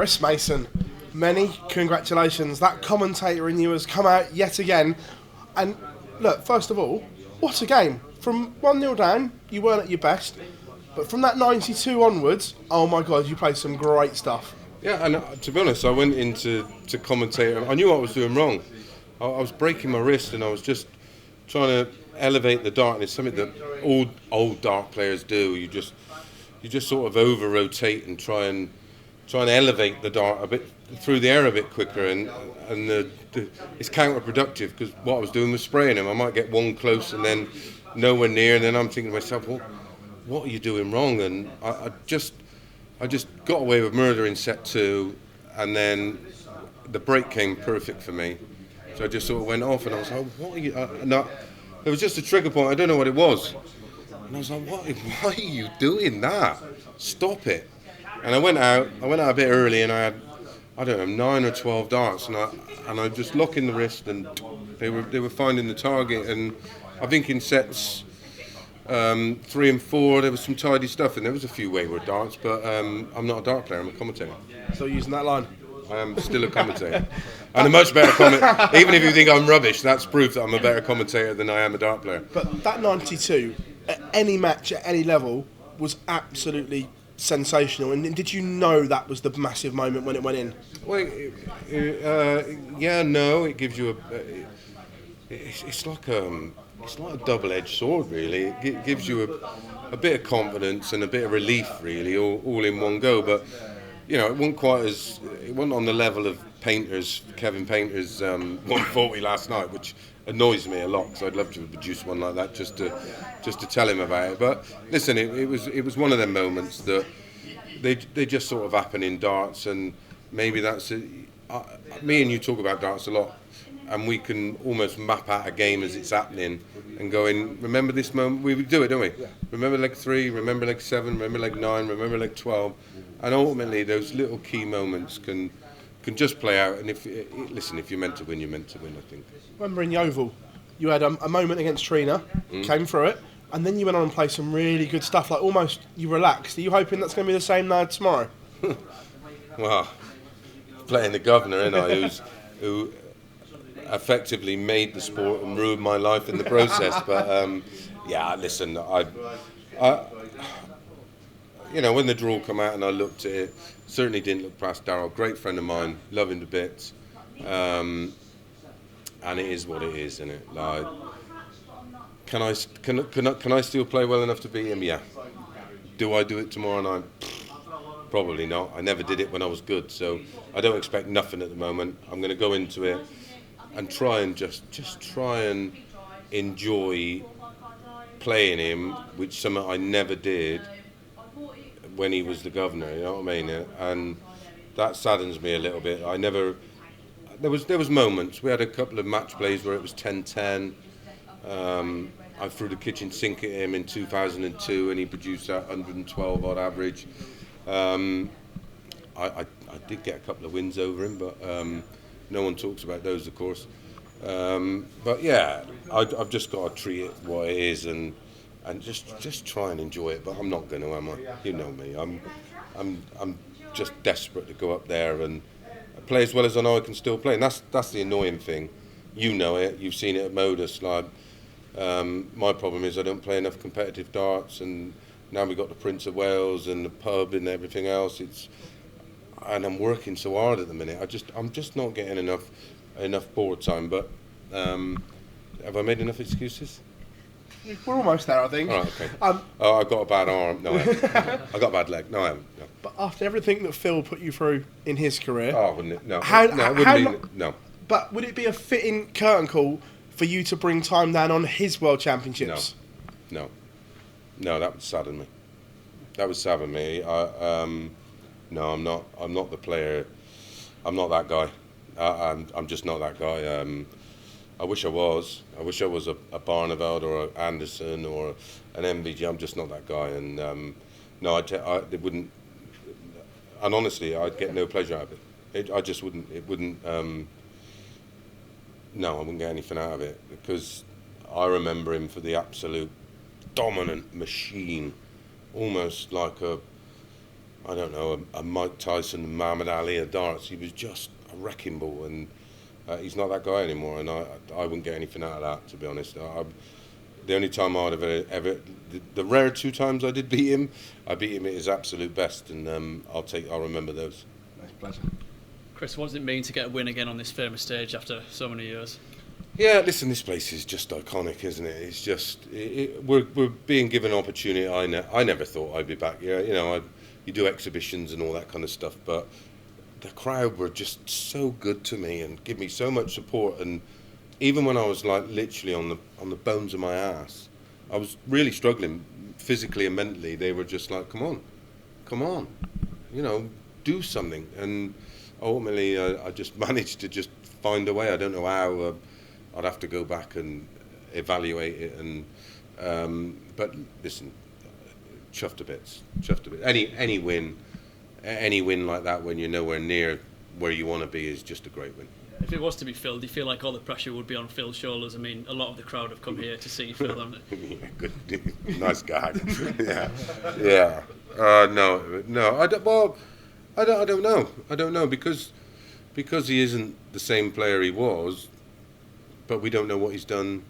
Chris Mason, many congratulations. That commentator in you has come out yet again. And look, first of all, what a game. From 1-0 down, you weren't at your best. But from that 92 onwards, oh my God, you played some great stuff. Yeah, and to be honest, I went into commentator. I knew what I was doing wrong. I was breaking my wrist, and I was just trying to elevate the dart. And it's something that all old dart players do. You just sort of over rotate and try and elevate the dart a bit through the air a bit quicker, and it's counterproductive because what I was doing was spraying him. I might get one close and then nowhere near, and then I'm thinking to myself, well, what are you doing wrong? And I just got away with murder in set 2, and then the break came perfect for me. So I just sort of went off, and I was like, what are you... it was just a trigger point, I don't know what it was. And I was like, why are you doing that? Stop it. And I went out a bit early, and I had, I don't know, 9 or 12 darts, and I just locking the wrist, and they were finding the target. And I think in sets 3 and 4 there was some tidy stuff, and there was a few wayward darts, but I'm not a dart player, I'm a commentator. Still using that line? I am still a commentator. And a much better commentator. Even if you think I'm rubbish, that's proof that I'm a better commentator than I am a dart player. But that 92, at any match, at any level, was absolutely sensational. And did you know that was the massive moment when it went in? Well, it gives you it's like a double-edged sword, really. It gives you a bit of confidence and a bit of relief, really, all in one go. But you know, it wasn't on the level of Kevin Painter's 140 last night, which annoys me a lot because I'd love to produce one like that just to tell him about it. But listen, it was one of them moments that they just sort of happen in darts, and maybe that's it. Me and you talk about darts a lot, and we can almost map out a game as it's happening and go in, remember this moment? We do it, don't we? Yeah. Remember leg 3, remember leg 7, remember leg 9, remember leg 12. And ultimately, those little key moments can just play out. And if you're meant to win, you're meant to win, I think. Remember in Yeovil, you had a moment against Trina, came through it, and then you went on and played some really good stuff, like almost you relaxed. Are you hoping that's going to be the same now tomorrow? Well, playing the governor, ain't I, who effectively made the sport and ruined my life in the process. But yeah, listen, I you know, when the draw come out and I looked at it, certainly didn't look past Darryl. Great friend of mine, love him to bits, and it is what it is, isn't it? Like, can I still play well enough to beat him? Yeah. Do I do it tomorrow night? Probably not. I never did it when I was good, so I don't expect nothing at the moment. I'm going to go into it and try and just try and enjoy playing him, which something I never did when he was the governor, you know what I mean? And that saddens me a little bit. There was moments. We had a couple of match plays where it was 10-10. I threw the kitchen sink at him in 2002 and he produced that 112 odd average. I did get a couple of wins over him, but no one talks about those, of course. But yeah, I've just got to treat it what it is and just try and enjoy it. But I'm not going to, am I? You know me. I'm just desperate to go up there and play as well as I know I can still play. And that's the annoying thing. You know it. You've seen it at Modus. Like my problem is I don't play enough competitive darts, and now we've got the Prince of Wales and the pub and everything else. And I'm working so hard at the minute. I'm just not getting enough board time. But have I made enough excuses? We're almost there, I think. Oh, okay. I got a bad arm. No, I haven't. I got a bad leg. No, I haven't. No. But after everything that Phil put you through in his career... Oh, wouldn't it? No. No. But would it be a fitting curtain call for you to bring time down on his World Championships? No, that would sadden me. That would sadden me. No, I'm not the player. I'm not that guy. I'm just not that guy. I wish I was. I wish I was a Barneveld or an Anderson or an MVG. I'm just not that guy. And no, it wouldn't. And honestly, I'd get no pleasure out of it. I just wouldn't. It wouldn't. No, I wouldn't get anything out of it because I remember him for the absolute dominant machine, almost like I don't know, a Mike Tyson, Muhammad Ali of darts. He was just a wrecking ball, and he's not that guy anymore. And I wouldn't get anything out of that, to be honest. The only time I'd ever the rare 2 times I did beat him, I beat him at his absolute best, and I'll remember those. Nice, pleasure. Chris, what does it mean to get a win again on this famous stage after so many years? Yeah, listen, this place is just iconic, isn't it? It's just we're being given an opportunity. I never thought I'd be back here. You know, you do exhibitions and all that kind of stuff, but the crowd were just so good to me and give me so much support. And even when I was like literally on the bones of my ass, I was really struggling physically and mentally. They were just like, come on, you know, do something. And ultimately, I just managed to just find a way. I don't know how. I'd have to go back and evaluate it. And but listen, chuffed a bit. Any win like that when you're nowhere near where you want to be is just a great win. If it was to be Phil, do you feel like all the pressure would be on Phil's shoulders? I mean, a lot of the crowd have come here to see Phil, haven't they? Yeah, good, nice guy. yeah. No. I don't know because he isn't the same player he was, but we don't know what he's done.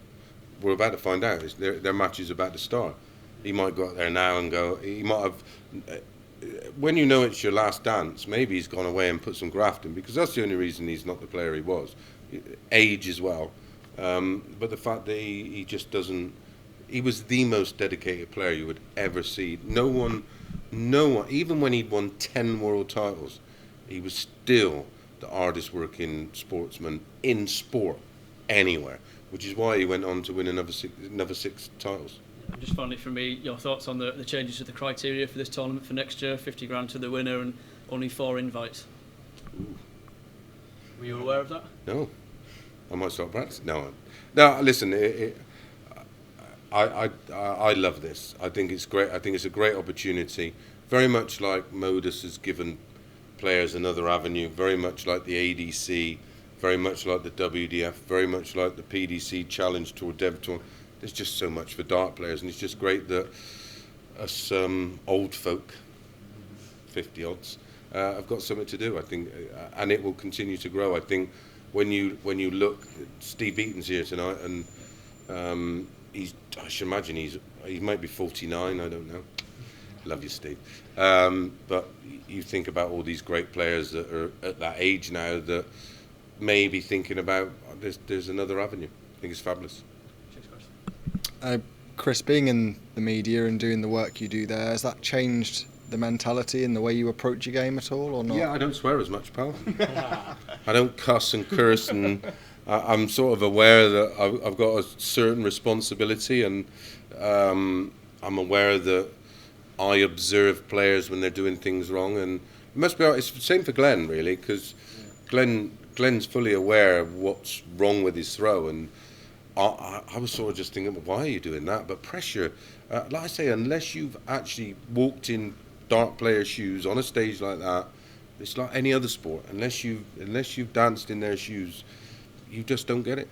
We're about to find out. Their match is about to start. He might go out there now and go. He might have. When you know it's your last dance, maybe he's gone away and put some graft in, because that's the only reason he's not the player he was. Age as well. But the fact that he just doesn't. He was the most dedicated player you would ever see. No one, even when he'd won 10 world titles, he was still the hardest working sportsman in sport anywhere, which is why he went on to win another six titles. And just finally from me, your thoughts on the changes to the criteria for this tournament for next year, 50 grand to the winner and only 4 invites. Ooh. Were you aware of that? No. I might start practicing. No, listen, I love this. I think it's great. I think it's a great opportunity. Very much like Modus has given players another avenue, very much like the ADC, very much like the WDF, very much like the PDC Challenge Tour, Dev Tour. There's just so much for dart players, and it's just great that us old folk, 50 odds, have got something to do. I think, and it will continue to grow. I think when you look, Steve Eaton's here tonight, and I should imagine he might be 49. I don't know. Love you, Steve. But you think about all these great players that are at that age now that may be thinking about there's another avenue. I think it's fabulous. Chris, being in the media and doing the work you do there, has that changed the mentality and the way you approach your game at all, or not? Yeah, I don't swear as much, pal. I don't cuss and curse, and I'm sort of aware that I've got a certain responsibility, and I'm aware that I observe players when they're doing things wrong, and it must be. It's the same for Glenn, really, because Glenn's fully aware of what's wrong with his throw, and I was sort of just thinking, why are you doing that? But pressure, like I say, unless you've actually walked in dart player shoes on a stage like that, it's like any other sport. Unless you've danced in their shoes, you just don't get it.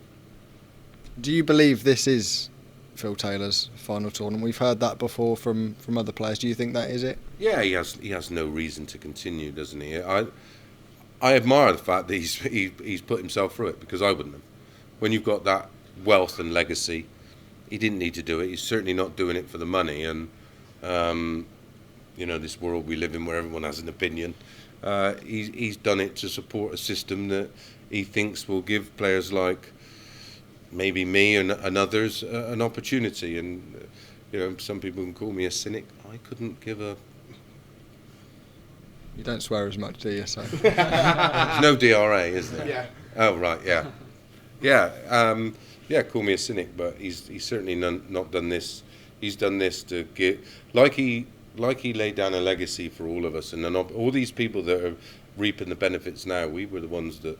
Do you believe this is Phil Taylor's final tournament? We've heard that before from other players. Do you think that is it? Yeah, he has no reason to continue, doesn't he? I admire the fact that he's put himself through it, because I wouldn't have. When you've got that wealth and legacy, he didn't need to do it. He's certainly not doing it for the money, and this world we live in where everyone has an opinion. He's done it to support a system that he thinks will give players like maybe me and others an opportunity. And some people can call me a cynic. I couldn't give a. You don't swear as much, do you? So. There's no DRA, is there? Yeah. Oh right, yeah. Yeah, call me a cynic, but he's certainly not done this. He's done this to get, like he laid down a legacy for all of us, and then all these people that are reaping the benefits now. We were the ones that,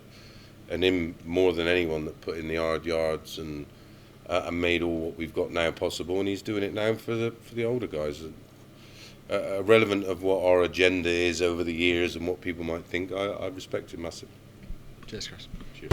and him more than anyone, that put in the hard yards and made all what we've got now possible. And he's doing it now for the older guys. Irrelevant of what our agenda is over the years and what people might think, I respect him massively. Cheers, Chris. Cheers.